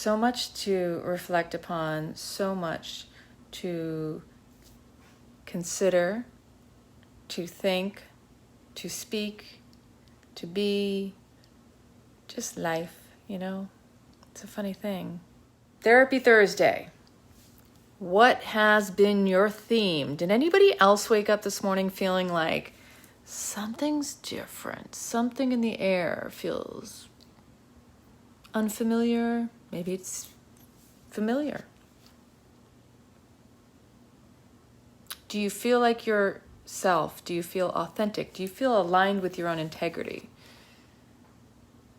So much to reflect upon, so much to consider, to think, to speak, to be, just life, It's a funny thing. Therapy Thursday. What has been your theme? Did anybody else wake up this morning feeling like something's different? Something in the air feels unfamiliar. Maybe it's familiar. Do you feel like yourself? Do you feel authentic? Do you feel aligned with your own integrity?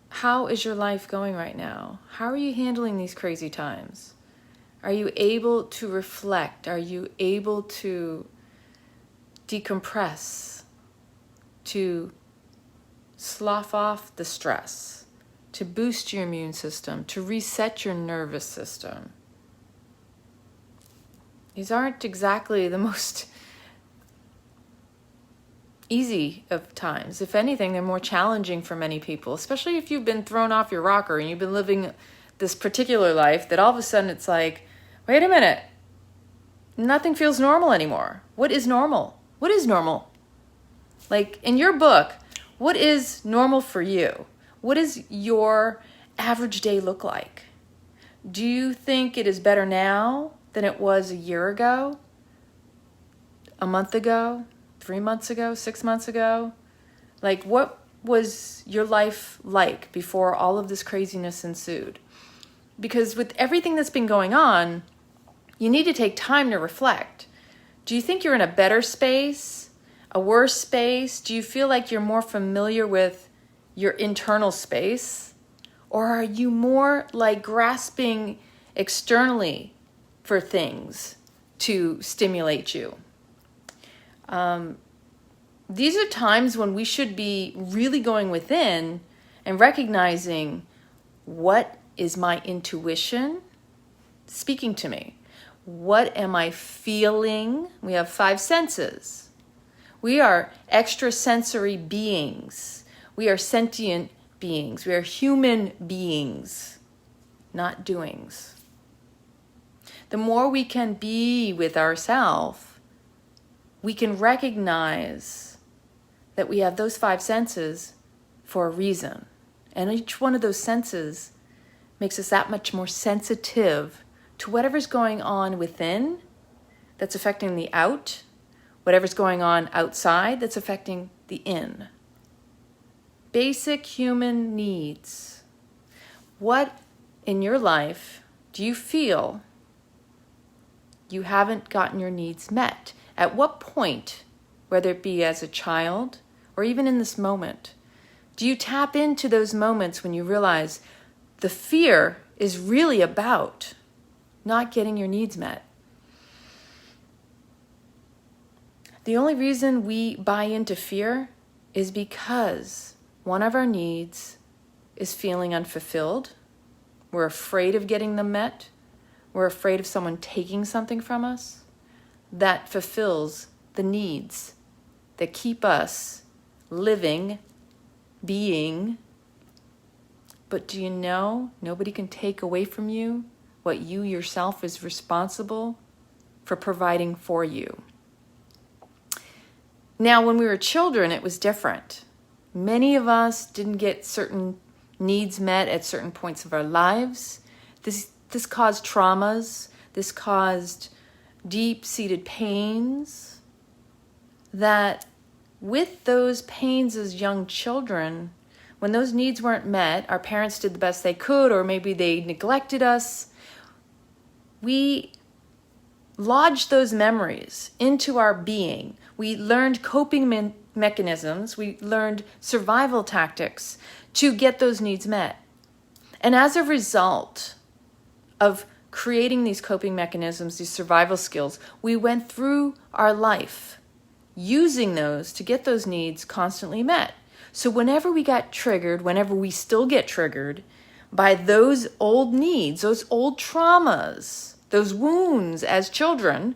How is your life going right now? How are you handling these crazy times? Are you able to reflect? Are you able to decompress? To slough off the stress? To boost your immune system? To reset your nervous system? These aren't exactly the most easy of times. If anything, they're more challenging for many people, especially if you've been thrown off your rocker and you've been living this particular life that all of a sudden it's like, wait a minute, nothing feels normal anymore. What is normal? What is normal? Like in your book, what is normal for you? What does your average day look like? Do you think it is better now than it was a year ago, a month ago, 3 months ago, 6 months ago? Like, what was your life like before all of this craziness ensued? Because with everything that's been going on, you need to take time to reflect. Do you think you're in a better space, a worse space? Do you feel like you're more familiar with your internal space? Or are you more like grasping externally for things to stimulate you? These are times when we should be really going within and recognizing, what is my intuition speaking to me? What am I feeling? We have 5 senses. We are extrasensory beings. We are sentient beings. We are human beings, not doings. The more we can be with ourselves, we can recognize that we have those 5 senses for a reason. And each one of those senses makes us that much more sensitive to whatever's going on within that's affecting the out, whatever's going on outside that's affecting the in. Basic human needs. What in your life do you feel you haven't gotten your needs met? At what point, whether it be as a child or even in this moment, do you tap into those moments when you realize the fear is really about not getting your needs met? The only reason we buy into fear is because one of our needs is feeling unfulfilled. We're afraid of getting them met. We're afraid of someone taking something from us that fulfills the needs that keep us living, being. But do you know nobody can take away from you what you yourself is responsible for providing for you? Now, when we were children, it was different. Many of us didn't get certain needs met at certain points of our lives. This caused traumas. This caused deep-seated pains that with those pains as young children, when those needs weren't met, our parents did the best they could, or maybe they neglected us, we lodged those memories into our being. We learned coping mechanisms. We learned survival tactics to get those needs met. And as a result of creating these coping mechanisms, these survival skills, we went through our life using those to get those needs constantly met. So whenever we got triggered, whenever we still get triggered by those old needs, those old traumas, those wounds as children,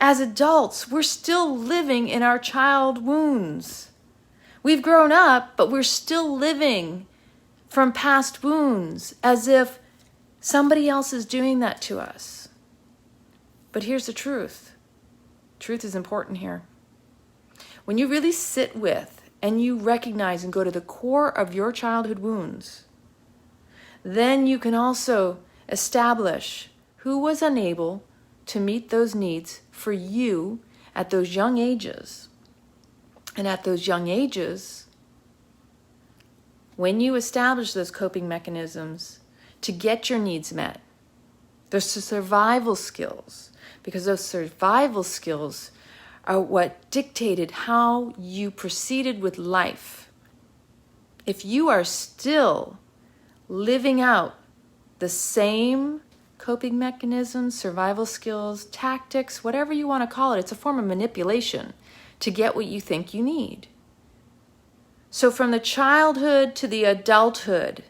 as adults, we're still living in our child wounds. We've grown up, but we're still living from past wounds as if somebody else is doing that to us. But here's the truth. Truth is important here. When you really sit with and you recognize and go to the core of your childhood wounds, then you can also establish who was unable to meet those needs for you at those young ages. And at those young ages, when you establish those coping mechanisms to get your needs met, those survival skills, because those survival skills are what dictated how you proceeded with life. If you are still living out the same coping mechanisms, survival skills, tactics, whatever you want to call it, it's a form of manipulation to get what you think you need. So from the childhood to the adulthood,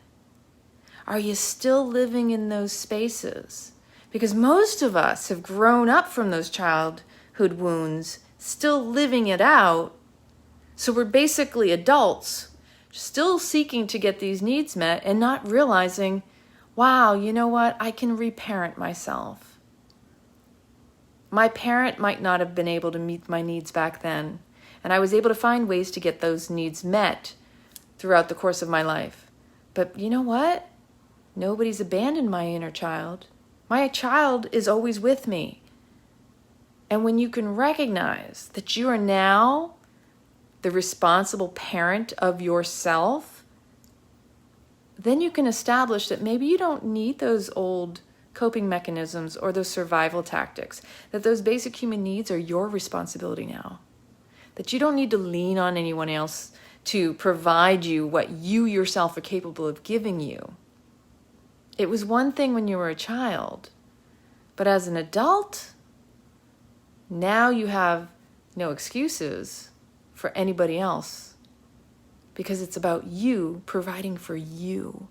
are you still living in those spaces? Because most of us have grown up from those childhood wounds, still living it out. So we're basically adults, still seeking to get these needs met and not realizing, wow, you know what? I can reparent myself. My parent might not have been able to meet my needs back then, and I was able to find ways to get those needs met throughout the course of my life. But you know what? Nobody's abandoned my inner child. My child is always with me. And when you can recognize that you are now the responsible parent of yourself, then you can establish that maybe you don't need those old coping mechanisms or those survival tactics, that those basic human needs are your responsibility now, that you don't need to lean on anyone else to provide you what you yourself are capable of giving you. It was one thing when you were a child, but as an adult, now you have no excuses for anybody else because it's about you providing for you.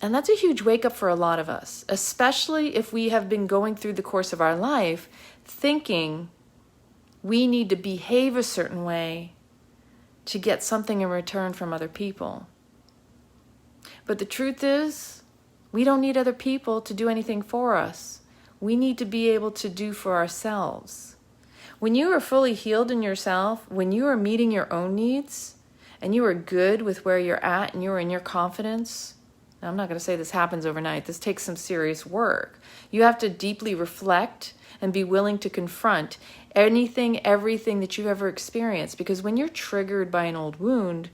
And that's a huge wake up for a lot of us, especially if we have been going through the course of our life thinking we need to behave a certain way to get something in return from other people. But the truth is, we don't need other people to do anything for us. We need to be able to do for ourselves. When you are fully healed in yourself, when you are meeting your own needs, and you are good with where you're at and you're in your confidence, now, I'm not going to say this happens overnight. This takes some serious work. You have to deeply reflect and be willing to confront everything that you've ever experienced. Because when you're triggered by an old wound,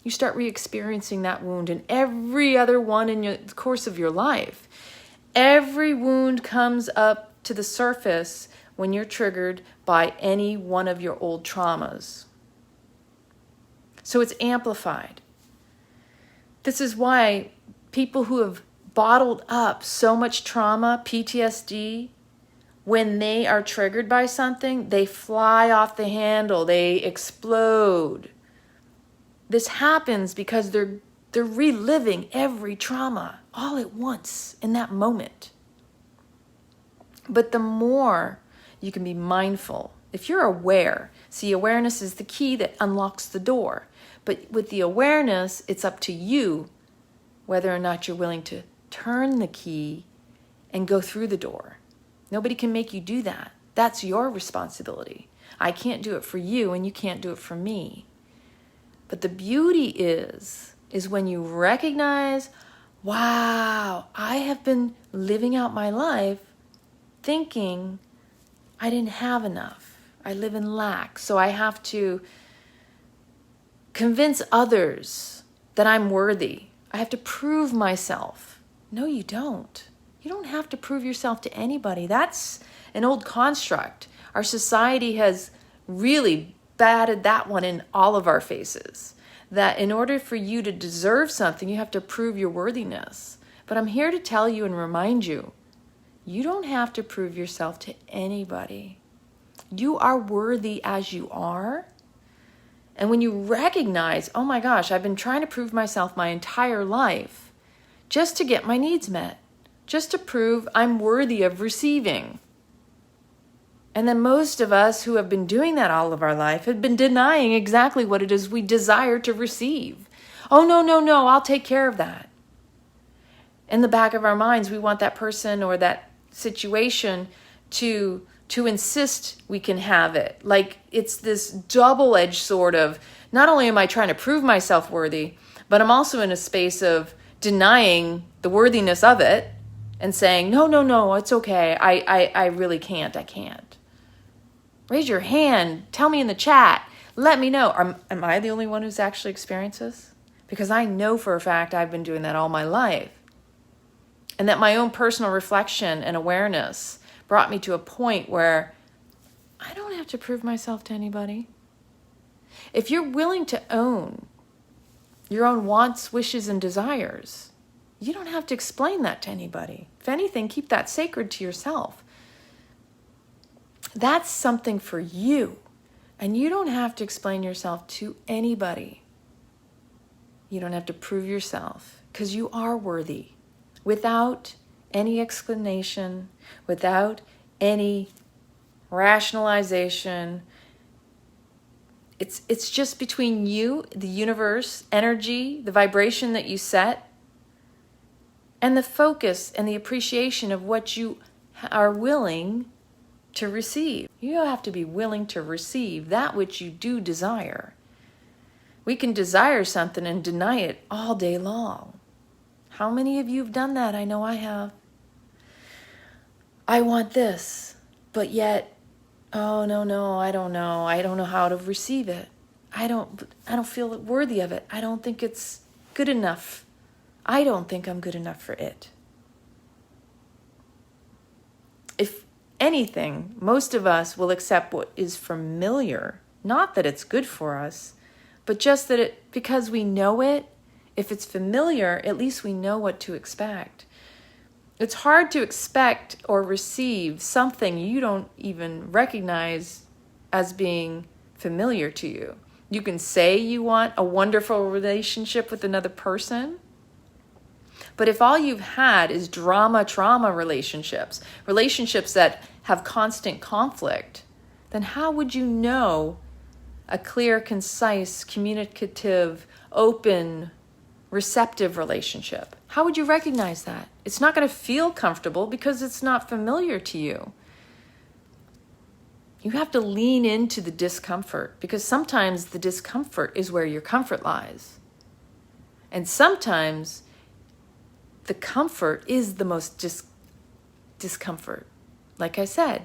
you start re-experiencing that wound and every other one in the course of your life. Every wound comes up to the surface when you're triggered by any one of your old traumas. So it's amplified. This is why people who have bottled up so much trauma, PTSD, when they are triggered by something, they fly off the handle, they explode. This happens because they're reliving every trauma all at once in that moment. But the more you can be mindful, if you're aware, see, awareness is the key that unlocks the door. But with the awareness, it's up to you whether or not you're willing to turn the key and go through the door. Nobody can make you do that. That's your responsibility. I can't do it for you, and you can't do it for me. But the beauty is when you recognize, wow, I have been living out my life thinking I didn't have enough. I live in lack, so I have to convince others that I'm worthy. I have to prove myself. No, you don't. You don't have to prove yourself to anybody. That's an old construct. Our society has really batted that one in all of our faces. That in order for you to deserve something, you have to prove your worthiness. But I'm here to tell you and remind you, you don't have to prove yourself to anybody. You are worthy as you are. And when you recognize, oh my gosh, I've been trying to prove myself my entire life just to get my needs met, just to prove I'm worthy of receiving. And then most of us who have been doing that all of our life have been denying exactly what it is we desire to receive. Oh, no, no, no, I'll take care of that. In the back of our minds, we want that person or that situation to insist we can have it. Like it's this double-edged sort of, not only am I trying to prove myself worthy, but I'm also in a space of denying the worthiness of it and saying, no, no, no, it's okay. I really can't. I can't. Raise your hand. Tell me in the chat. Let me know. Am I the only one who's actually experienced this? Because I know for a fact I've been doing that all my life. And that my own personal reflection and awareness brought me to a point where I don't have to prove myself to anybody. If you're willing to own your own wants, wishes, and desires, you don't have to explain that to anybody. If anything, keep that sacred to yourself. That's something for you. And you don't have to explain yourself to anybody. You don't have to prove yourself because you are worthy. Without any explanation, without any rationalization. It's just between you, the universe, energy, the vibration that you set, and the focus and the appreciation of what you are willing to receive. You don't have to be willing to receive that which you do desire. We can desire something and deny it all day long. How many of you have done that? I know I have. I want this, but yet, oh, no, I don't know. I don't know how to receive it. I don't feel worthy of it. I don't think it's good enough. I don't think I'm good enough for it. If anything, most of us will accept what is familiar. Not that it's good for us, but just that because we know it, if it's familiar, at least we know what to expect. It's hard to expect or receive something you don't even recognize as being familiar to you. You can say you want a wonderful relationship with another person, but if all you've had is trauma relationships that have constant conflict, then how would you know a clear, concise, communicative, open, receptive relationship? How would you recognize that? It's not going to feel comfortable because it's not familiar to you. You have to lean into the discomfort because sometimes the discomfort is where your comfort lies. And sometimes the comfort is the most discomfort. Like I said,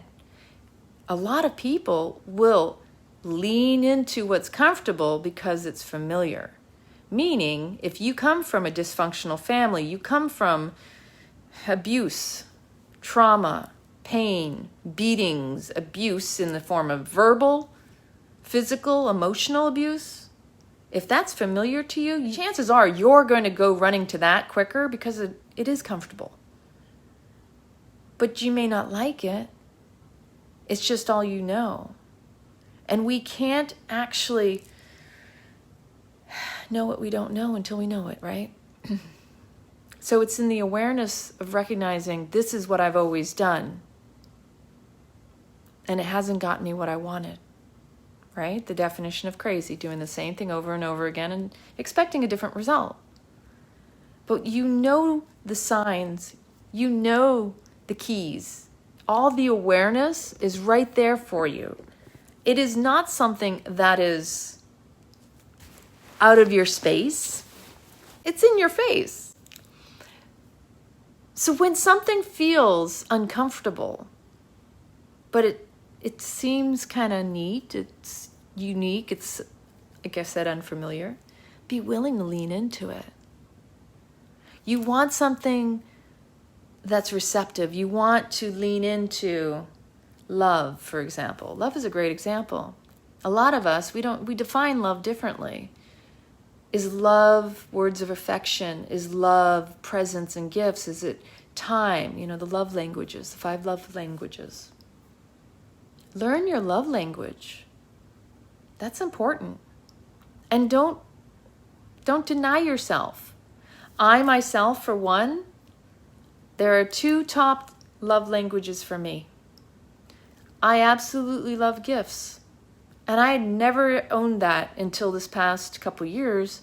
a lot of people will lean into what's comfortable because it's familiar. Meaning, if you come from a dysfunctional family, you come from abuse, trauma, pain, beatings, abuse in the form of verbal, physical, emotional abuse, if that's familiar to you, chances are you're going to go running to that quicker because it is comfortable. But you may not like it. It's just all you know. And we can't actually know what we don't know until we know it, right? So it's in the awareness of recognizing this is what I've always done. And it hasn't gotten me what I wanted, right? The definition of crazy, doing the same thing over and over again and expecting a different result. But you know the signs, you know the keys. All the awareness is right there for you. It is not something that is out of your space. It's in your face. So when something feels uncomfortable, but it seems kind of neat, it's unique, it's, like I said, unfamiliar, be willing to lean into it. You want something that's receptive. You want to lean into love, for example. Love is a great example. A lot of us, we define love differently. Is love words of affection? Is love presence and gifts? Is it time? The love languages, the 5 love languages. Learn your love language. That's important. And don't deny yourself. I myself, for one, there are 2 top love languages for me. I absolutely love gifts. And I had never owned that until this past couple years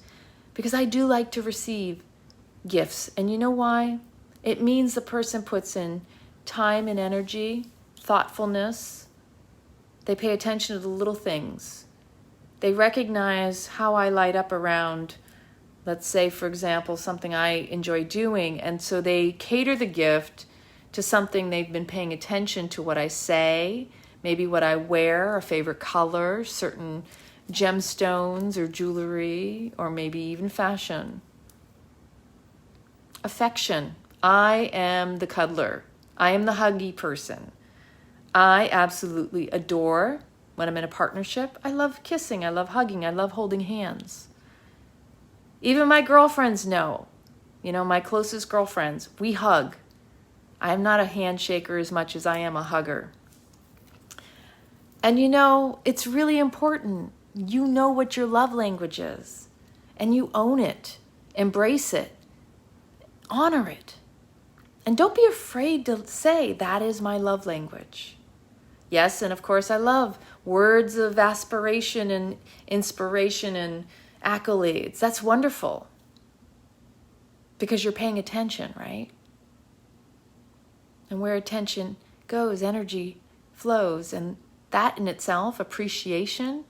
because I do like to receive gifts. And you know why? It means the person puts in time and energy, thoughtfulness. They pay attention to the little things. They recognize how I light up around, let's say, for example, something I enjoy doing. And so they cater the gift to something they've been paying attention to what I say, maybe what I wear, a favorite color, certain gemstones or jewelry, or maybe even fashion. Affection. I am the cuddler. I am the huggy person. I absolutely adore when I'm in a partnership. I love kissing. I love hugging. I love holding hands. Even my girlfriends know, my closest girlfriends, we hug. I am not a handshaker as much as I am a hugger. And it's really important. You know what your love language is, and you own it, embrace it, honor it. And don't be afraid to say, that is my love language. Yes, and of course I love words of aspiration and inspiration and accolades. That's wonderful, because you're paying attention, right? And where attention goes, energy flows, and that in itself, appreciation,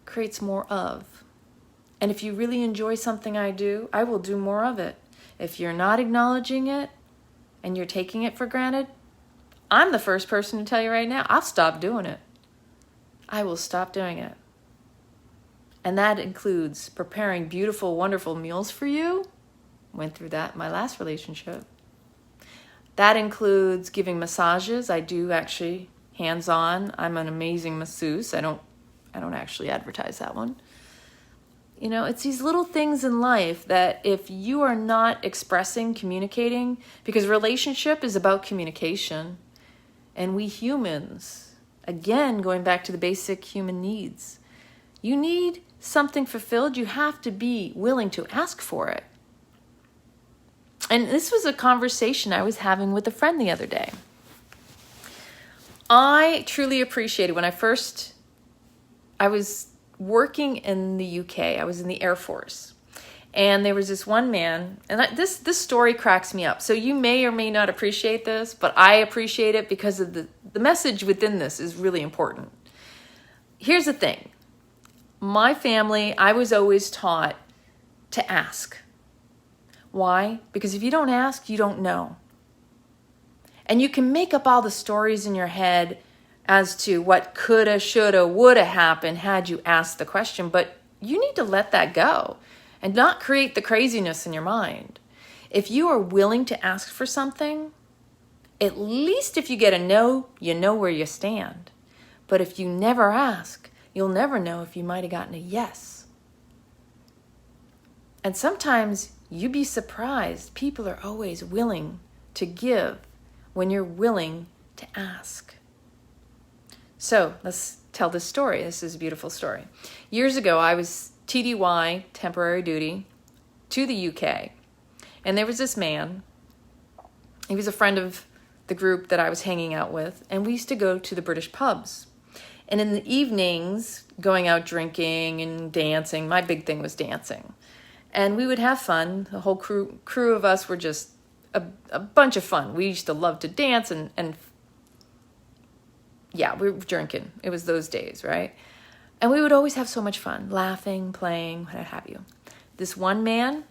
creates more of. And if you really enjoy something I do, I will do more of it. If you're not acknowledging it and you're taking it for granted, I'm the first person to tell you right now, I'll stop doing it. I will stop doing it. And that includes preparing beautiful, wonderful meals for you. Went through that in my last relationship. That includes giving massages. I do actually hands-on. I'm an amazing masseuse. I don't actually advertise that one. It's these little things in life that if you are not expressing, communicating, because relationship is about communication, and we humans, again, going back to the basic human needs, you need something fulfilled, you have to be willing to ask for it. And this was a conversation I was having with a friend the other day. I truly appreciated when I was working in the UK. I was in the Air Force. And there was this one man, and this story cracks me up. So you may or may not appreciate this, but I appreciate it because of the message within this is really important. Here's the thing. My family, I was always taught to ask. Why? Because if you don't ask, you don't know. And you can make up all the stories in your head as to what coulda, shoulda, woulda happened had you asked the question, but you need to let that go and not create the craziness in your mind. If you are willing to ask for something, at least if you get a no, you know where you stand. But if you never ask, you'll never know if you might have gotten a yes. And sometimes you'd be surprised. People are always willing to give when you're willing to ask. So let's tell this story. This is a beautiful story. Years ago, I was TDY, temporary duty, to the UK. And there was this man. He was a friend of the group that I was hanging out with. And we used to go to the British pubs. And in the evenings, going out drinking and dancing. My big thing was dancing. And we would have fun. The whole crew of us were just a bunch of fun. We used to love to dance and yeah, we were drinking. It was those days, right? And we would always have so much fun, laughing, playing, what have you. This one man,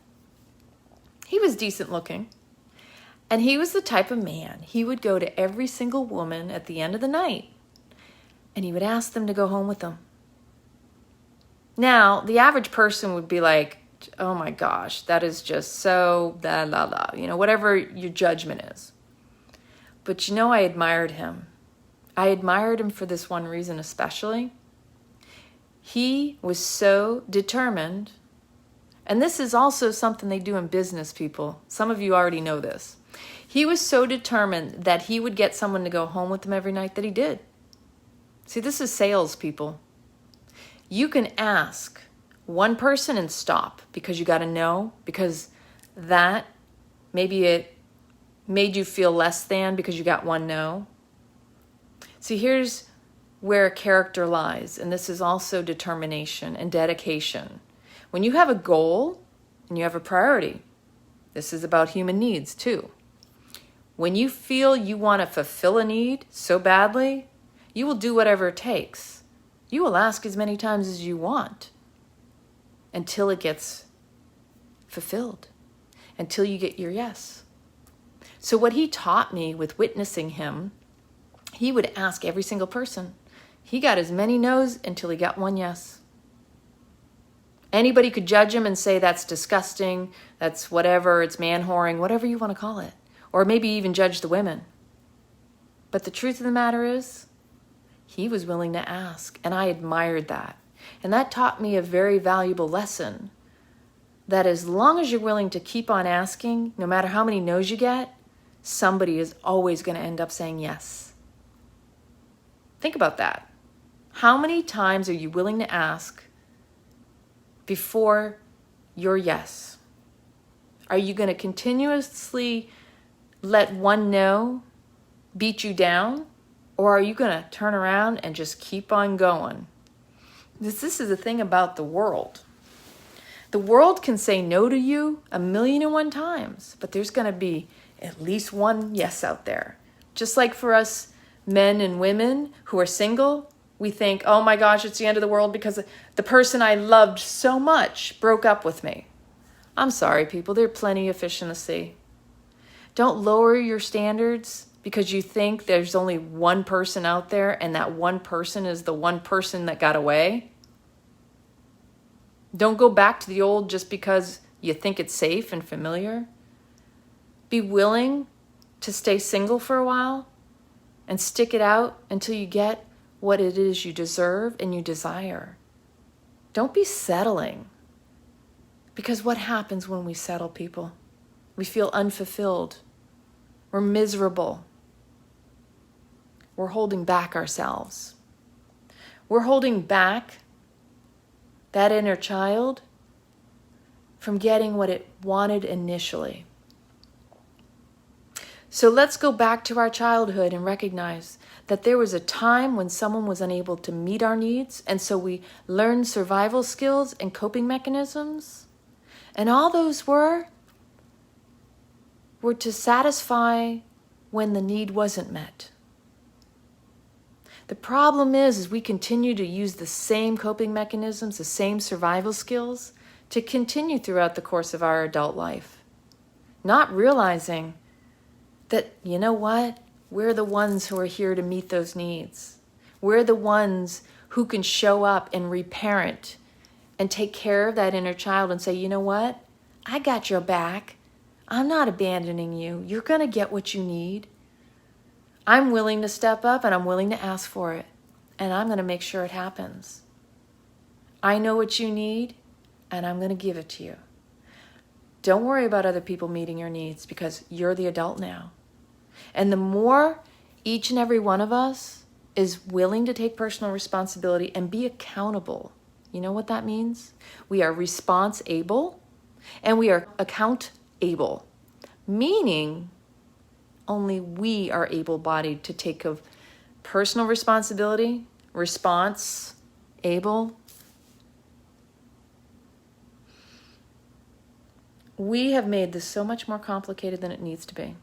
he was decent looking. And he was the type of man, he would go to every single woman at the end of the night and he would ask them to go home with him. Now, the average person would be like, oh my gosh, that is just so la la la, whatever your judgment is. But I admired him. I admired him for this one reason especially. He was so determined, and this is also something they do in business, people. Some of you already know this. He was so determined that he would get someone to go home with him every night that he did. See, this is sales, people. You can ask one person and stop because you got to know, because that maybe it made you feel less than because you got one no. See, here's where character lies, and this is also determination and dedication. When you have a goal and you have a priority, this is about human needs too. When you feel you want to fulfill a need so badly, you will do whatever it takes. You will ask as many times as you want until it gets fulfilled, until you get your yes. So what he taught me with witnessing him, he would ask every single person. He got as many no's until he got one yes. Anybody could judge him and say that's disgusting, that's whatever, it's man-whoring, whatever you want to call it. Or maybe even judge the women. But the truth of the matter is, he was willing to ask, and I admired that. And that taught me a very valuable lesson, that as long as you're willing to keep on asking, no matter how many no's you get, somebody is always going to end up saying yes. Think about that. How many times are you willing to ask before your yes? Are you going to continuously let one no beat you down? Or are you going to turn around and just keep on going? This is the thing about the world. The world can say no to you 1,000,001 times, but there's going to be at least one yes out there. Just like for us men and women who are single, we think, oh my gosh, it's the end of the world because the person I loved so much broke up with me. I'm sorry, people. There are plenty of fish in the sea. Don't lower your standards because you think there's only one person out there and that one person is the one person that got away. Don't go back to the old just because you think it's safe and familiar. Be willing to stay single for a while and stick it out until you get what it is you deserve and you desire. Don't be settling. Because what happens when we settle, people? We feel unfulfilled. We're miserable. We're holding back ourselves. We're holding back that inner child from getting what it wanted initially. So let's go back to our childhood and recognize that there was a time when someone was unable to meet our needs, and so we learned survival skills and coping mechanisms. And all those were to satisfy when the need wasn't met. The problem is we continue to use the same coping mechanisms, the same survival skills to continue throughout the course of our adult life, not realizing that, you know what? We're the ones who are here to meet those needs. We're the ones who can show up and reparent and take care of that inner child and say, you know what? I got your back. I'm not abandoning you. You're going to get what you need. I'm willing to step up and I'm willing to ask for it. And I'm going to make sure it happens. I know what you need and I'm going to give it to you. Don't worry about other people meeting your needs because you're the adult now. And the more each and every one of us is willing to take personal responsibility and be accountable, you know what that means? We are response-able and we are account-able, meaning only we are able-bodied to take of personal responsibility, response-able. We have made this so much more complicated than it needs to be.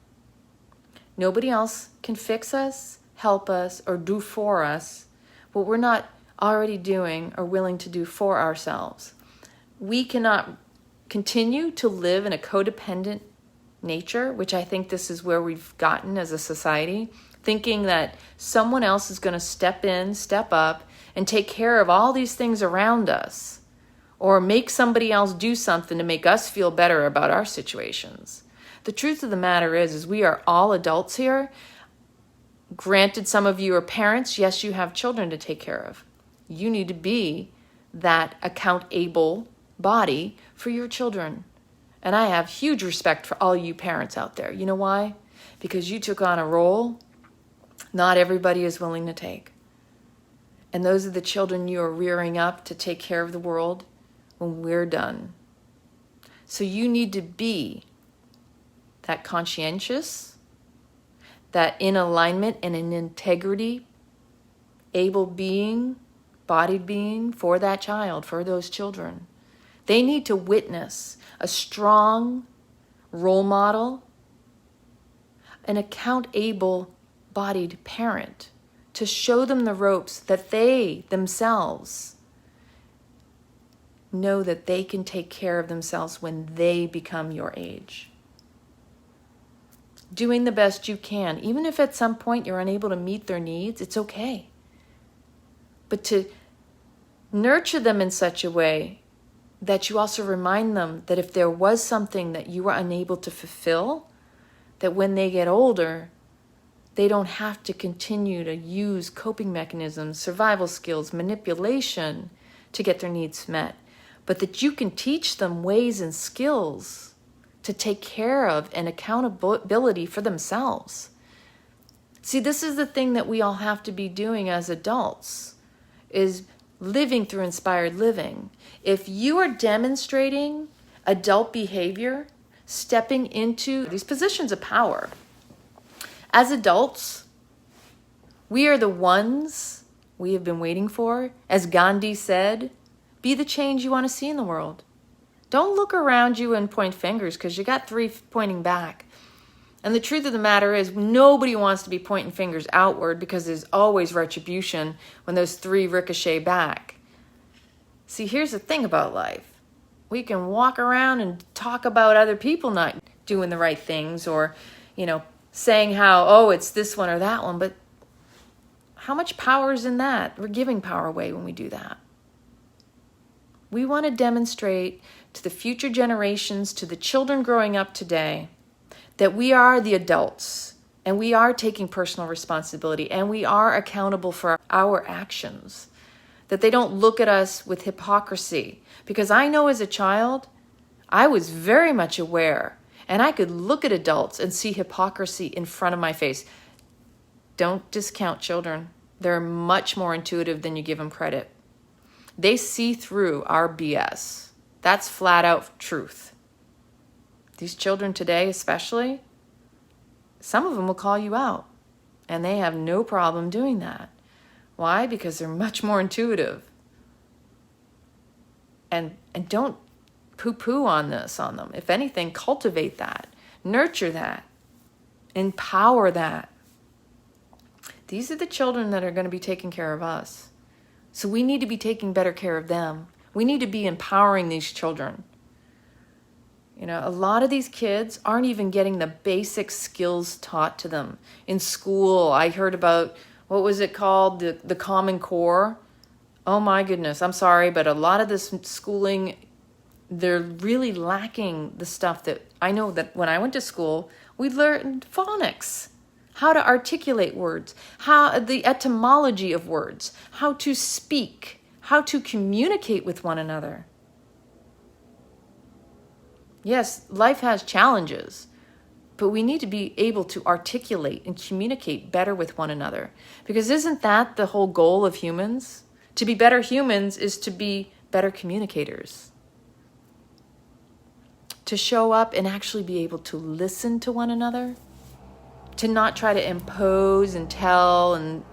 Nobody else can fix us, help us, or do for us what we're not already doing or willing to do for ourselves. We cannot continue to live in a codependent nature, which I think this is where we've gotten as a society, thinking that someone else is going to step in, step up, and take care of all these things around us, or make somebody else do something to make us feel better about our situations. The truth of the matter is we are all adults here. Granted, some of you are parents. Yes, you have children to take care of. You need to be that account-able body for your children. And I have huge respect for all you parents out there. You know why? Because you took on a role not everybody is willing to take. And those are the children you are rearing up to take care of the world when we're done. So you need to be that conscientious, that in alignment and in integrity, able being, bodied being for that child, for those children. They need to witness a strong role model, an accountable-bodied parent to show them the ropes that they themselves know that they can take care of themselves when they become your age. Doing the best you can, even if at some point you're unable to meet their needs, it's okay. But to nurture them in such a way that you also remind them that if there was something that you were unable to fulfill, that when they get older, they don't have to continue to use coping mechanisms, survival skills, manipulation to get their needs met, but that you can teach them ways and skills to take care of and accountability for themselves. See, this is the thing that we all have to be doing as adults, is living through inspired living. If you are demonstrating adult behavior, stepping into these positions of power, as adults, we are the ones we have been waiting for. As Gandhi said, be the change you want to see in the world. Don't look around you and point fingers, because you got three pointing back. And the truth of the matter is, nobody wants to be pointing fingers outward, because there's always retribution when those three ricochet back. See, here's the thing about life. We can walk around and talk about other people not doing the right things, or, saying how, oh, it's this one or that one, but how much power is in that? We're giving power away when we do that. We want to demonstrate to the future generations, to the children growing up today, that we are the adults, and we are taking personal responsibility, and we are accountable for our actions. That they don't look at us with hypocrisy. Because I know as a child, I was very much aware, and I could look at adults and see hypocrisy in front of my face. Don't discount children. They're much more intuitive than you give them credit. They see through our BS. That's flat out truth. These children today especially, some of them will call you out, and they have no problem doing that. Why? Because they're much more intuitive. And don't poo-poo on them. If anything, cultivate that. Nurture that. Empower that. These are the children that are going to be taking care of us. So we need to be taking better care of them. We need to be empowering these children. A lot of these kids aren't even getting the basic skills taught to them. In school, I heard about, what was it called? The Common Core. Oh my goodness, I'm sorry, but a lot of this schooling, they're really lacking the stuff that I know that when I went to school, we learned phonics, how to articulate words, how the etymology of words, how to speak, how to communicate with one another. Yes, life has challenges, but we need to be able to articulate and communicate better with one another. Because isn't that the whole goal of humans? To be better humans is to be better communicators. To show up and actually be able to listen to one another. To not try to impose and tell. And,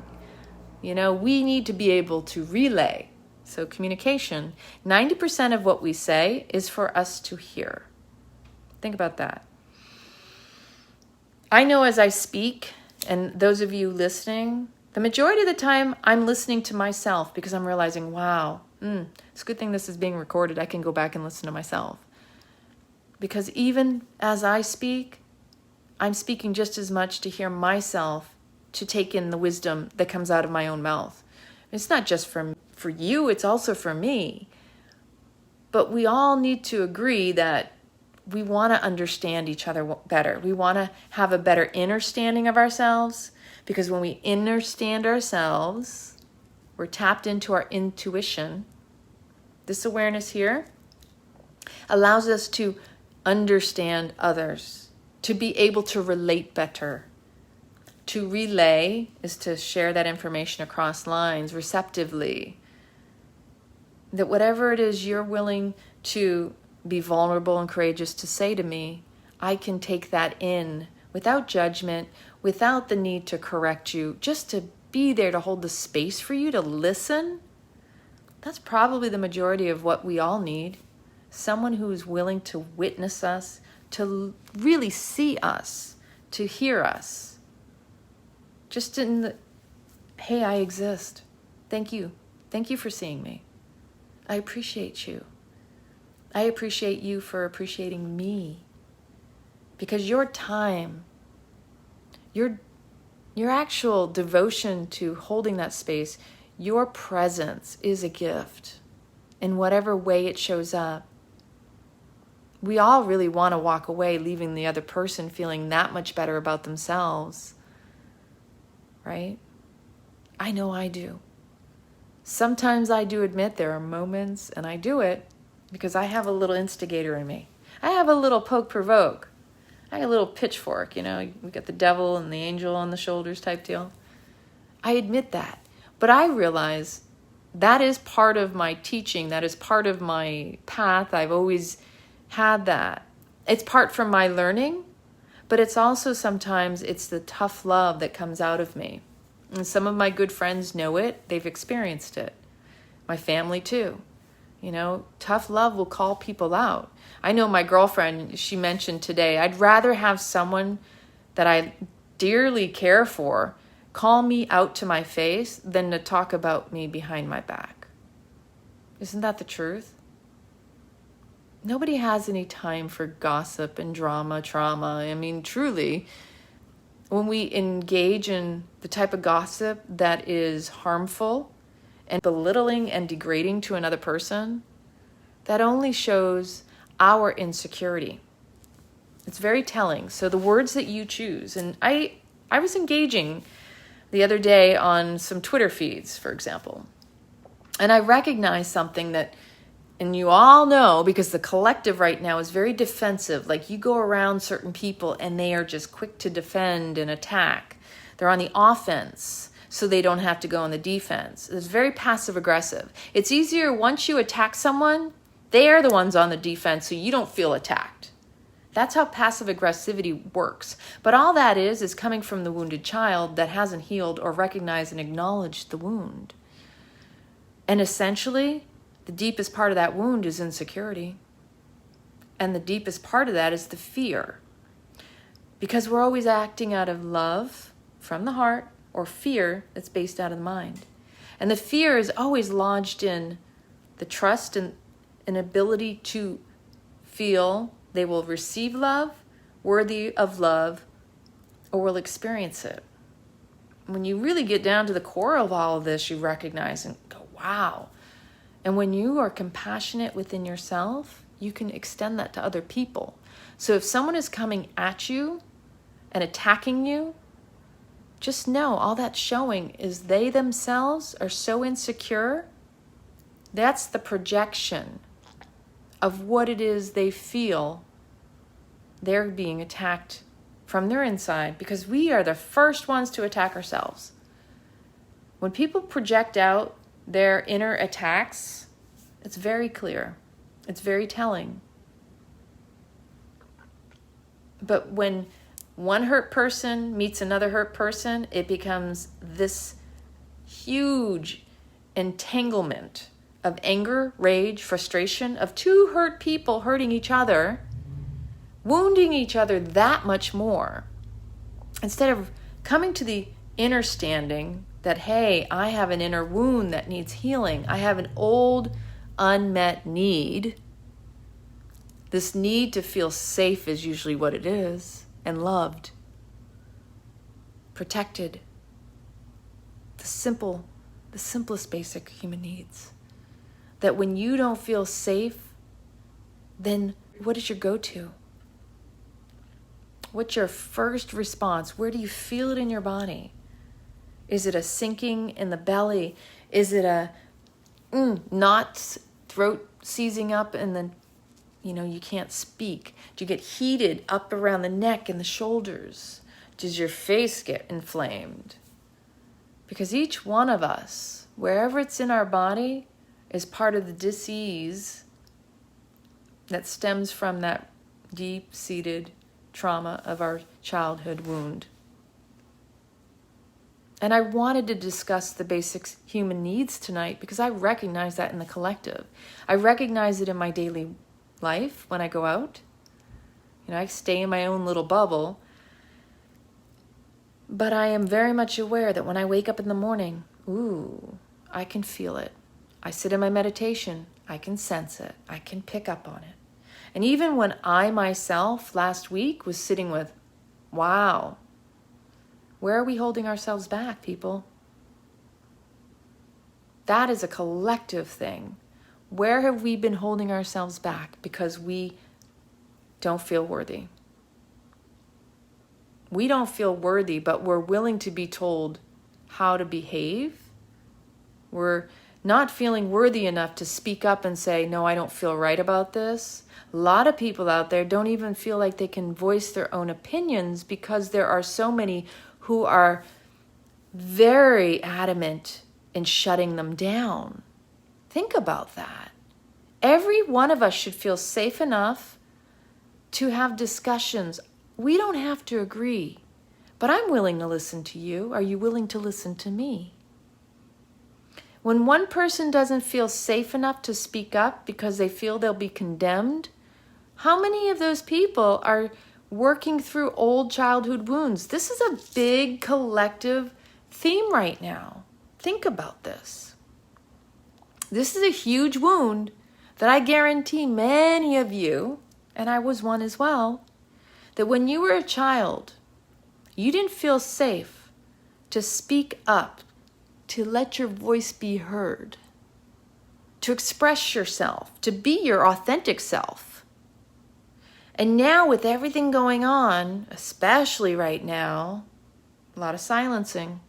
we need to be able to relay. So communication, 90% of what we say is for us to hear. Think about that. I know as I speak, and those of you listening, the majority of the time I'm listening to myself, because I'm realizing, wow, it's a good thing this is being recorded. I can go back and listen to myself. Because even as I speak, I'm speaking just as much to hear myself, to take in the wisdom that comes out of my own mouth. It's not just for you, it's also for me. But we all need to agree that we want to understand each other better. We want to have a better understanding of ourselves, because when we understand ourselves, we're tapped into our intuition. This awareness here allows us to understand others, to be able to relate better. To relay is to share that information across lines receptively. That whatever it is you're willing to be vulnerable and courageous to say to me, I can take that in without judgment, without the need to correct you, just to be there to hold the space for you to listen. That's probably the majority of what we all need. someone who is willing to witness us, to really see us, to hear us. Just in the, hey, I exist. Thank you. Thank you for seeing me. I appreciate you. I appreciate you for appreciating me. Because your time, your actual devotion to holding that space, your presence is a gift in whatever way it shows up. We all really want to walk away leaving the other person feeling that much better about themselves, right? I know I do. Sometimes I do admit there are moments, and I do it because I have a little instigator in me. I have a little poke-provoke. I have a little pitchfork, we got the devil and the angel on the shoulders type deal. I admit that. But I realize that is part of my teaching. That is part of my path. I've always had that. It's part from my learning, but it's also sometimes it's the tough love that comes out of me. And some of my good friends know it. They've experienced it. My family too. Tough love will call people out. I know my girlfriend, she mentioned today, I'd rather have someone that I dearly care for call me out to my face than to talk about me behind my back. Isn't that the truth? Nobody has any time for gossip and drama, trauma. I mean, truly, when we engage in the type of gossip that is harmful and belittling and degrading to another person, that only shows our insecurity. It's very telling. So the words that you choose, and I was engaging the other day on some Twitter feeds, for example, and I recognized something that, and you all know, because the collective right now is very defensive. Like you go around certain people and they are just quick to defend and attack. They're on the offense, so they don't have to go on the defense. It's very passive aggressive. It's easier once you attack someone, they are the ones on the defense, so you don't feel attacked. That's how passive aggressivity works. But all that is coming from the wounded child that hasn't healed or recognized and acknowledged the wound. And essentially, the deepest part of that wound is insecurity. And the deepest part of that is the fear. Because we're always acting out of love from the heart or fear that's based out of the mind. And the fear is always lodged in the trust and an ability to feel they will receive love, worthy of love, or will experience it. When you really get down to the core of all of this, you recognize and go, wow. And when you are compassionate within yourself, you can extend that to other people. So if someone is coming at you and attacking you, just know all that's showing is they themselves are so insecure. That's the projection of what it is they feel they're being attacked from their inside, because we are the first ones to attack ourselves. When people project out their inner attacks, it's very clear. It's very telling. But when one hurt person meets another hurt person, it becomes this huge entanglement of anger, rage, frustration, of two hurt people hurting each other, wounding each other that much more. Instead of coming to the inner standing that, hey, I have an inner wound that needs healing. I have an old, unmet need. This need to feel safe is usually what it is, and loved, protected. The simplest basic human needs. That when you don't feel safe, then what is your go-to? What's your first response? Where do you feel it in your body? Is it a sinking in the belly? Is it a knot, throat seizing up, and then, you can't speak? Do you get heated up around the neck and the shoulders? Does your face get inflamed? Because each one of us, wherever it's in our body, is part of the dis-ease that stems from that deep-seated trauma of our childhood wound. And I wanted to discuss the basic human needs tonight because I recognize that in the collective. I recognize it in my daily life when I go out. I stay in my own little bubble. But I am very much aware that when I wake up in the morning, I can feel it. I sit in my meditation, I can sense it. I can pick up on it. And even when I myself last week was sitting with, wow, where are we holding ourselves back, people? That is a collective thing. Where have we been holding ourselves back because we don't feel worthy? We don't feel worthy, but we're willing to be told how to behave. We're not feeling worthy enough to speak up and say, no, I don't feel right about this. A lot of people out there don't even feel like they can voice their own opinions because there are so many who are very adamant in shutting them down. Think about that. Every one of us should feel safe enough to have discussions. We don't have to agree, but I'm willing to listen to you. Are you willing to listen to me? When one person doesn't feel safe enough to speak up because they feel they'll be condemned, how many of those people are working through old childhood wounds? This is a big collective theme right now. Think about this. This is a huge wound that I guarantee many of you, and I was one as well, that when you were a child, you didn't feel safe to speak up, to let your voice be heard, to express yourself, to be your authentic self. And now with everything going on, especially right now, a lot of silencing,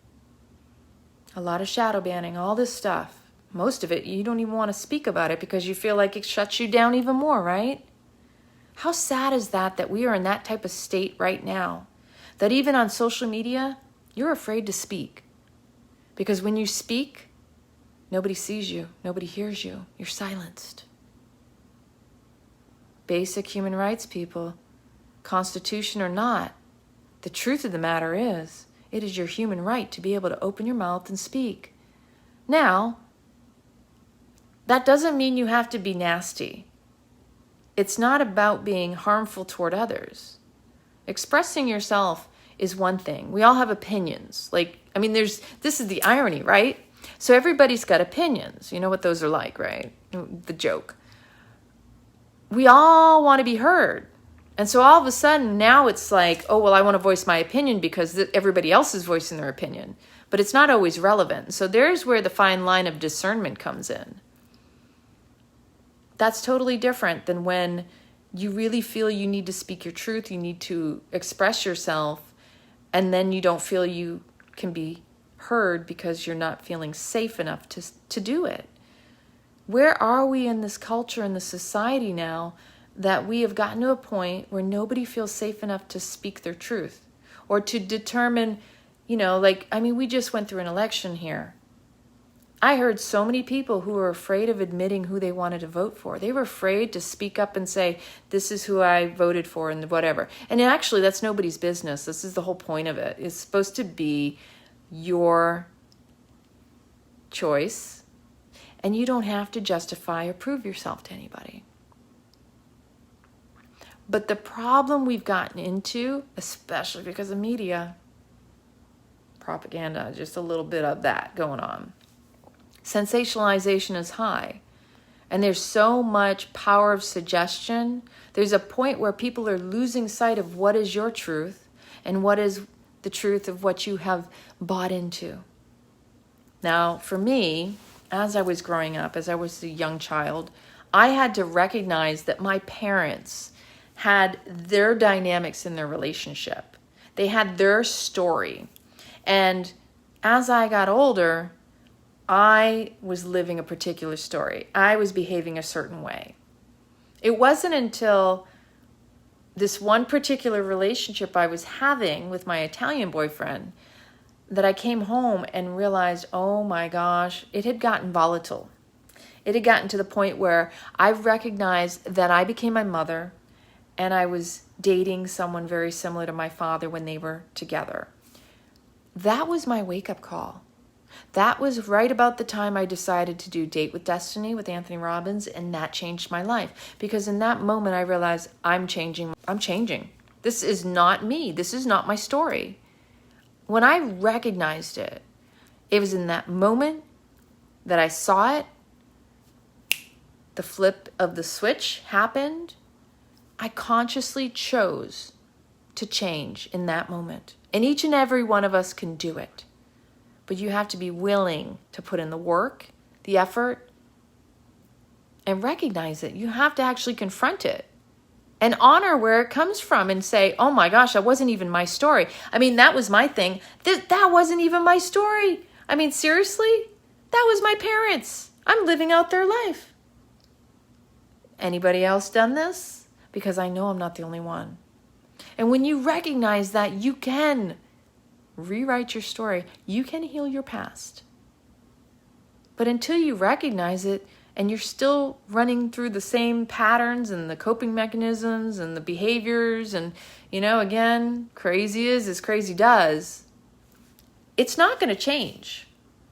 a lot of shadow banning, all this stuff. Most of it, you don't even want to speak about it because you feel like it shuts you down even more, right? How sad is that we are in that type of state right now? That even on social media, you're afraid to speak. Because when you speak, nobody sees you, nobody hears you, you're silenced. Basic human rights, people, Constitution or not, the truth of the matter is, it is your human right to be able to open your mouth and speak. Now, that doesn't mean you have to be nasty. It's not about being harmful toward others. Expressing yourself is one thing. We all have opinions. This is the irony, right? So everybody's got opinions. You know what those are like, right? The joke. We all want to be heard. And so all of a sudden now it's like, oh, well, I want to voice my opinion because everybody else is voicing their opinion. But it's not always relevant. So there's where the fine line of discernment comes in. That's totally different than when you really feel you need to speak your truth, you need to express yourself, and then you don't feel you can be heard because you're not feeling safe enough to do it. Where are we in this culture, in this society now, that we have gotten to a point where nobody feels safe enough to speak their truth or to determine, we just went through an election here. I heard so many people who were afraid of admitting who they wanted to vote for. They were afraid to speak up and say, this is who I voted for and whatever. And actually, that's nobody's business. This is the whole point of it. It's supposed to be your choice, and you don't have to justify or prove yourself to anybody. But the problem we've gotten into, especially because of media, propaganda, just a little bit of that going on. Sensationalization is high. And there's so much power of suggestion. There's a point where people are losing sight of what is your truth and what is the truth of what you have bought into. Now, for me, as I was growing up, as I was a young child, I had to recognize that my parents had their dynamics in their relationship. They had their story. And as I got older, I was living a particular story. I was behaving a certain way. It wasn't until this one particular relationship I was having with my Italian boyfriend that I came home and realized, oh my gosh, it had gotten volatile. It had gotten to the point where I recognized that I became my mother and I was dating someone very similar to my father when they were together. That was my wake-up call. That was right about the time I decided to do Date with Destiny with Anthony Robbins, and that changed my life. Because in that moment, I realized I'm changing. I'm changing. This is not me. This is not my story. When I recognized it, it was in that moment that I saw it. The flip of the switch happened. I consciously chose to change in that moment. And each and every one of us can do it. But you have to be willing to put in the work, the effort, and recognize it. You have to actually confront it and honor where it comes from and say, oh my gosh, that wasn't even my story. I mean, that was my thing. That wasn't even my story. I mean, seriously? That was my parents. I'm living out their life. Anybody else done this? Because I know I'm not the only one. And when you recognize that, you can rewrite your story. You can heal your past. But until you recognize it and you're still running through the same patterns and the coping mechanisms and the behaviors and, again, crazy is as crazy does, it's not going to change.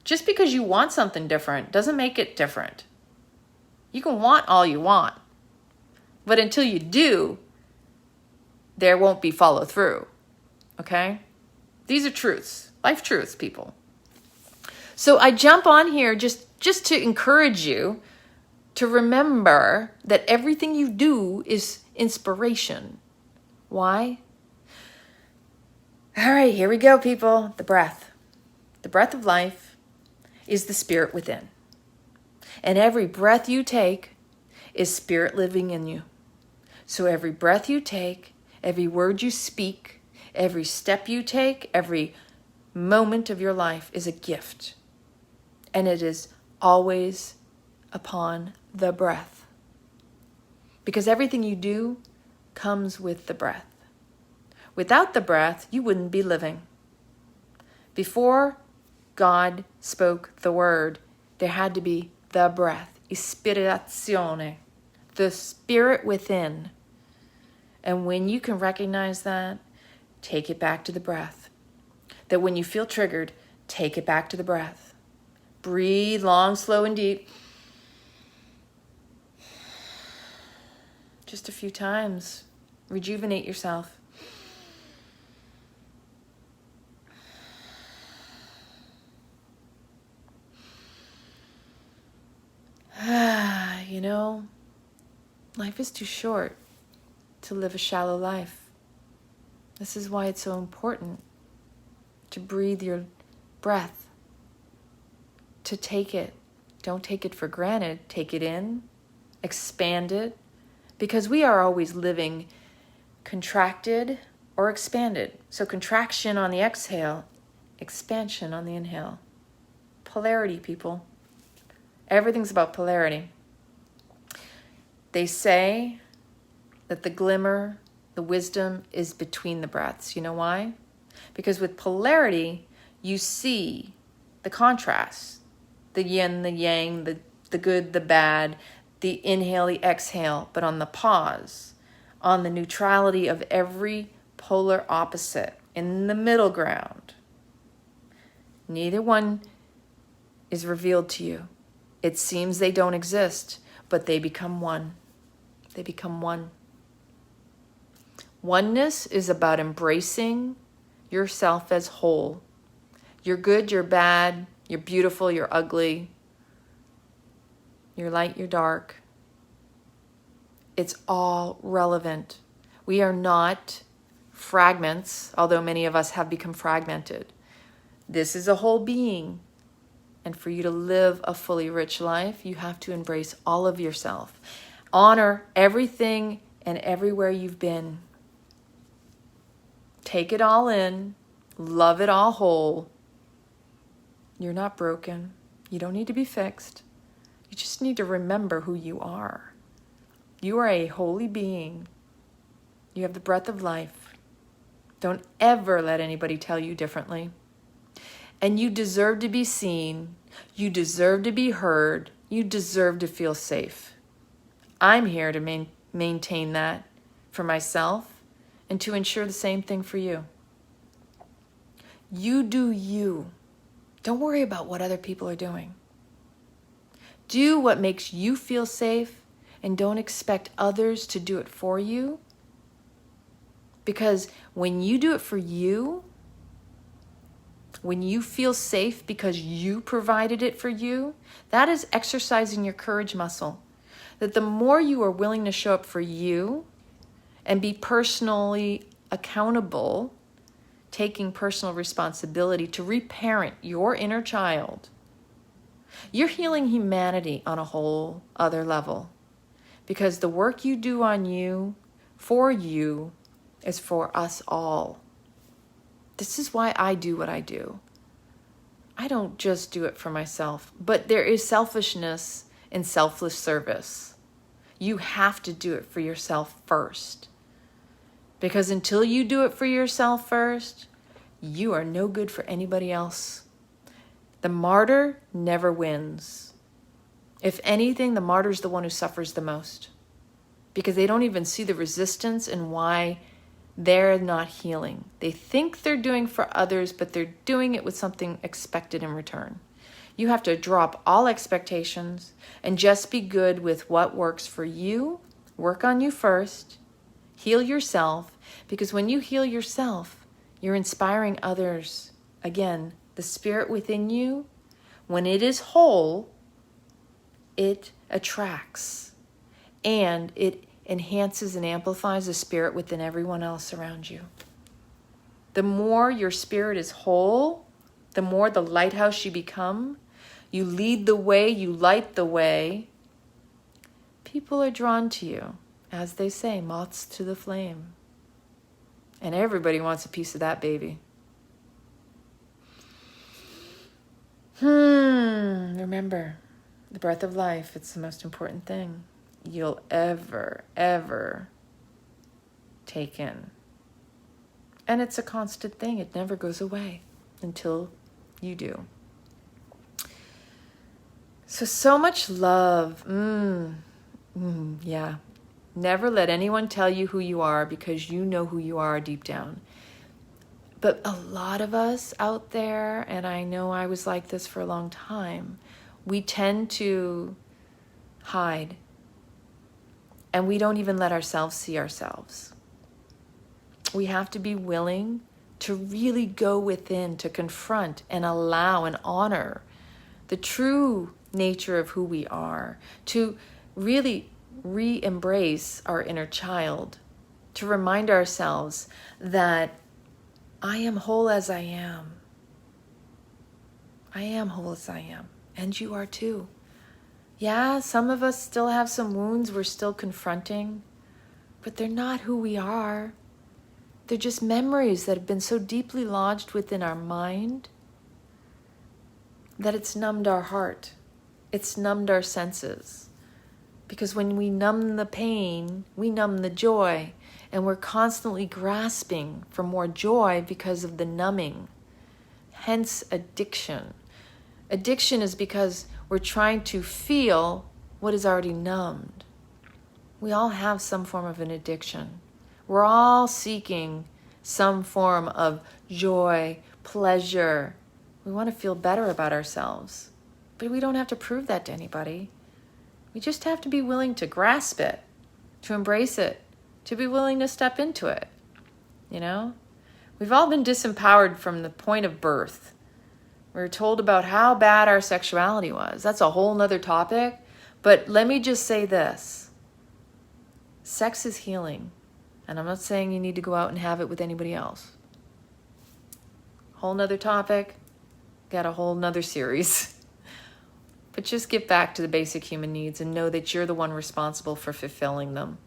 Just because you want something different doesn't make it different. You can want all you want. But until you do, there won't be follow through. Okay? These are truths, life truths, people. So I jump on here just to encourage you to remember that everything you do is inspiration. Why? All right, here we go, people. The breath. The breath of life is the spirit within. And every breath you take is spirit living in you. So every breath you take, every word you speak, every step you take, every moment of your life is a gift. And it is always upon the breath. Because everything you do comes with the breath. Without the breath, you wouldn't be living. Before God spoke the word, there had to be the breath, ispirazione, the spirit within. And when you can recognize that, take it back to the breath. That when you feel triggered, take it back to the breath. Breathe long, slow, and deep. Just a few times. Rejuvenate yourself. Life is too short to live a shallow life. This is why it's so important to breathe your breath, to take it. Don't take it for granted. Take it in, expand it, because we are always living contracted or expanded. So contraction on the exhale, expansion on the inhale. Polarity, people. Everything's about polarity. They say that the glimmer, the wisdom is between the breaths. You know why? Because with polarity, you see the contrast, the yin, the yang, the good, the bad, the inhale, the exhale, but on the pause, on the neutrality of every polar opposite, in the middle ground. Neither one is revealed to you. It seems they don't exist, but they become one. They become one. Oneness is about embracing yourself as whole. You're good, you're bad, you're beautiful, you're ugly, you're light, you're dark. It's all relevant. We are not fragments, although many of us have become fragmented. This is a whole being. And for you to live a fully rich life, you have to embrace all of yourself. Honor everything and everywhere you've been. Take it all in. Love it all whole. You're not broken. You don't need to be fixed. You just need to remember who you are. You are a holy being. You have the breath of life. Don't ever let anybody tell you differently. And you deserve to be seen. You deserve to be heard. You deserve to feel safe. I'm here to maintain that for myself and to ensure the same thing for you. You do you. Don't worry about what other people are doing. Do what makes you feel safe and don't expect others to do it for you. Because when you do it for you, when you feel safe because you provided it for you, that is exercising your courage muscle. That the more you are willing to show up for you and be personally accountable, taking personal responsibility to reparent your inner child, you're healing humanity on a whole other level. Because the work you do on you, for you, is for us all. This is why I do what I do. I don't just do it for myself, but there is selfishness in selfless service. You have to do it for yourself first. Because until you do it for yourself first, you are no good for anybody else. The martyr never wins. If anything, the martyr is the one who suffers the most. Because they don't even see the resistance and why they're not healing. They think they're doing for others, but they're doing it with something expected in return. You have to drop all expectations and just be good with what works for you. Work on you first. Heal yourself, because when you heal yourself, you're inspiring others. Again, the spirit within you, when it is whole, it attracts and it enhances and amplifies the spirit within everyone else around you. The more your spirit is whole, the more the lighthouse you become. You lead the way, you light the way. People are drawn to you, as they say, moths to the flame. And everybody wants a piece of that baby. Remember, the breath of life, it's the most important thing you'll ever take in. And it's a constant thing. It never goes away until you do. So much love. Yeah. Never let anyone tell you who you are, because you know who you are deep down. But a lot of us out there, and I know I was like this for a long time, we tend to hide. And we don't even let ourselves see ourselves. We have to be willing to really go within, to confront and allow and honor the true nature of who we are, to really re-embrace our inner child, to remind ourselves that I am whole as I am. I am whole as I am, and you are too. Yeah, some of us still have some wounds we're still confronting, but they're not who we are. They're just memories that have been so deeply lodged within our mind that it's numbed our heart. It's numbed our senses. Because when we numb the pain, we numb the joy, and we're constantly grasping for more joy because of the numbing. Hence addiction. Addiction is because we're trying to feel what is already numbed. We all have some form of an addiction. We're all seeking some form of joy, pleasure. We want to feel better about ourselves. But we don't have to prove that to anybody. We just have to be willing to grasp it, to embrace it, to be willing to step into it. You know? We've all been disempowered from the point of birth. We were told about how bad our sexuality was. That's a whole nother topic. But let me just say this. Sex is healing. And I'm not saying you need to go out and have it with anybody else. Whole nother topic. Got a whole nother series. But just get back to the basic human needs and know that you're the one responsible for fulfilling them.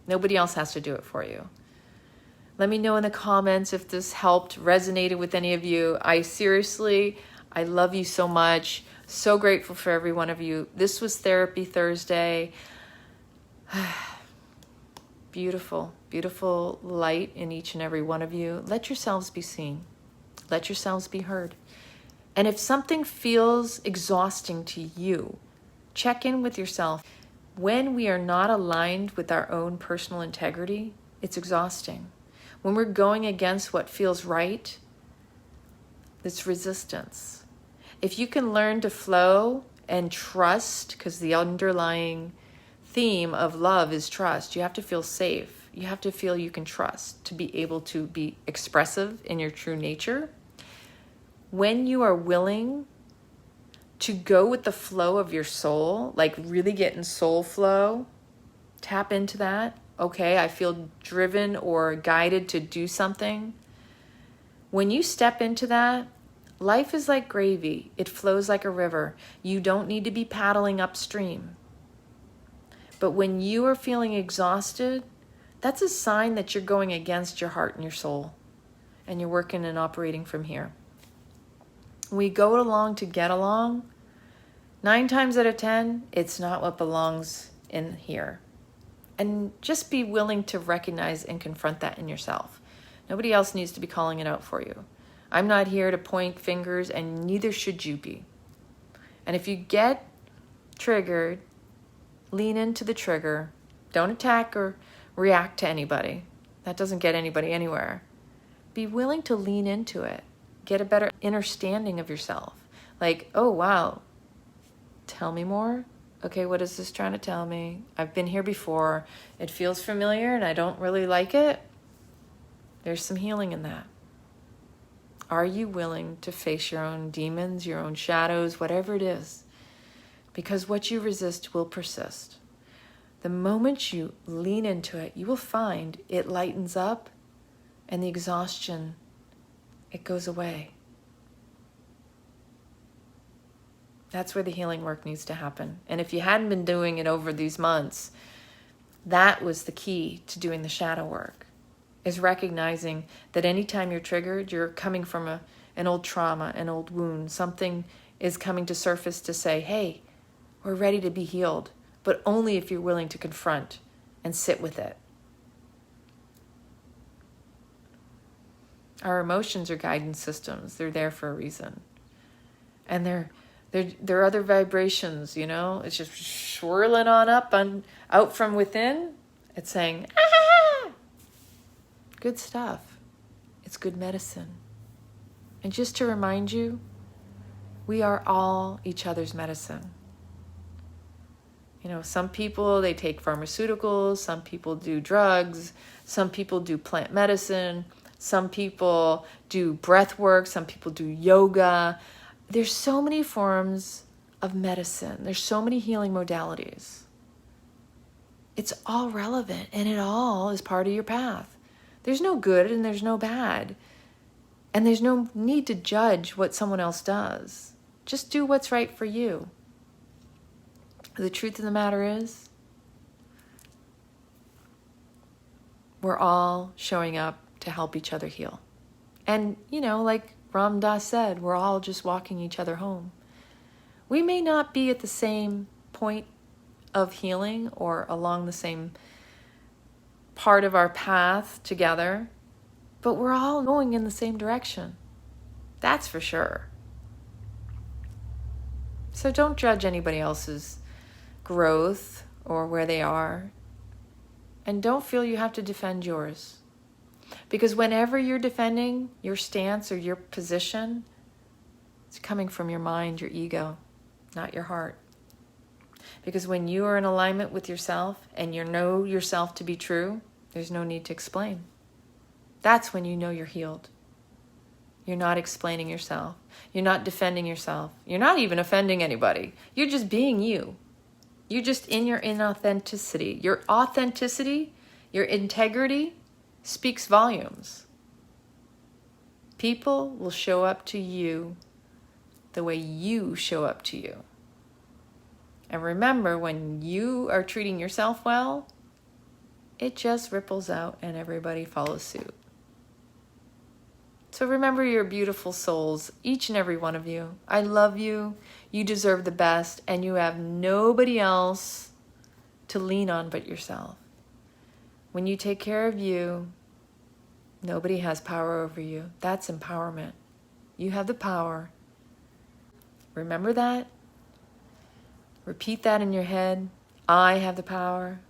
Nobody else has to do it for you. Let me know in the comments if this helped, resonated with any of you. I love you so much. So grateful for every one of you. This was Therapy Thursday. Beautiful, beautiful light in each and every one of you. Let yourselves be seen. Let yourselves be heard. And if something feels exhausting to you, check in with yourself. When we are not aligned with our own personal integrity, it's exhausting. When we're going against what feels right, it's resistance. If you can learn to flow and trust, because the underlying theme of love is trust. You have to feel safe. You have to feel you can trust to be able to be expressive in your true nature. When you are willing to go with the flow of your soul, like really get in soul flow, tap into that. Okay, I feel driven or guided to do something. When you step into that, life is like gravy. It flows like a river. You don't need to be paddling upstream. But when you are feeling exhausted, that's a sign that you're going against your heart and your soul. And you're working and operating from here. We go along to get along. 9 times out of 10, it's not what belongs in here. And just be willing to recognize and confront that in yourself. Nobody else needs to be calling it out for you. I'm not here to point fingers, and neither should you be. And if you get triggered, lean into the trigger. Don't attack or react to anybody. That doesn't get anybody anywhere. Be willing to lean into it. Get a better understanding of yourself. Like, oh, wow. Tell me more. Okay, what is this trying to tell me? I've been here before. It feels familiar and I don't really like it. There's some healing in that. Are you willing to face your own demons, your own shadows, whatever it is? Because what you resist will persist. The moment you lean into it, you will find it lightens up and the exhaustion, it goes away. That's where the healing work needs to happen. And if you hadn't been doing it over these months, that was the key to doing the shadow work, is recognizing that anytime you're triggered, you're coming from an old trauma, an old wound. Something is coming to surface to say, hey, we're ready to be healed, but only if you're willing to confront and sit with it. Our emotions are guidance systems. They're there for a reason. And they're other vibrations, you know? It's just swirling on up and out from within. It's saying, ah! Good stuff. It's good medicine. And just to remind you, we are all each other's medicine. You know, some people, they take pharmaceuticals, some people do drugs, some people do plant medicine, some people do breath work, some people do yoga. There's so many forms of medicine. There's so many healing modalities. It's all relevant, and it all is part of your path. There's no good and there's no bad. And there's no need to judge what someone else does. Just do what's right for you. The truth of the matter is, we're all showing up to help each other heal. And, you know, like Ram Dass said, we're all just walking each other home. We may not be at the same point of healing or along the same part of our path together, but we're all going in the same direction. That's for sure. So don't judge anybody else's growth or where they are. And don't feel you have to defend yours. Because whenever you're defending your stance or your position, it's coming from your mind, your ego, not your heart. Because when you are in alignment with yourself and you know yourself to be true, there's no need to explain. That's when you know you're healed. You're not explaining yourself. You're not defending yourself. You're not even offending anybody. You're just being you. You're just in your inauthenticity. Your authenticity, your integrity speaks volumes. People will show up to you the way you show up to you. And remember, when you are treating yourself well, it just ripples out and everybody follows suit. So remember your beautiful souls, each and every one of you. I love you. You deserve the best, and you have nobody else to lean on but yourself. When you take care of you, nobody has power over you. That's empowerment. You have the power. Remember that. Repeat that in your head. I have the power.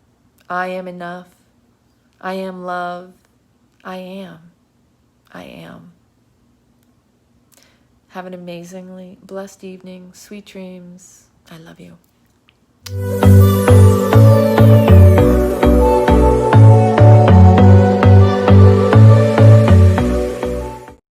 I am enough. I am love. I am. I am. Have an amazingly blessed evening. Sweet dreams. I love you.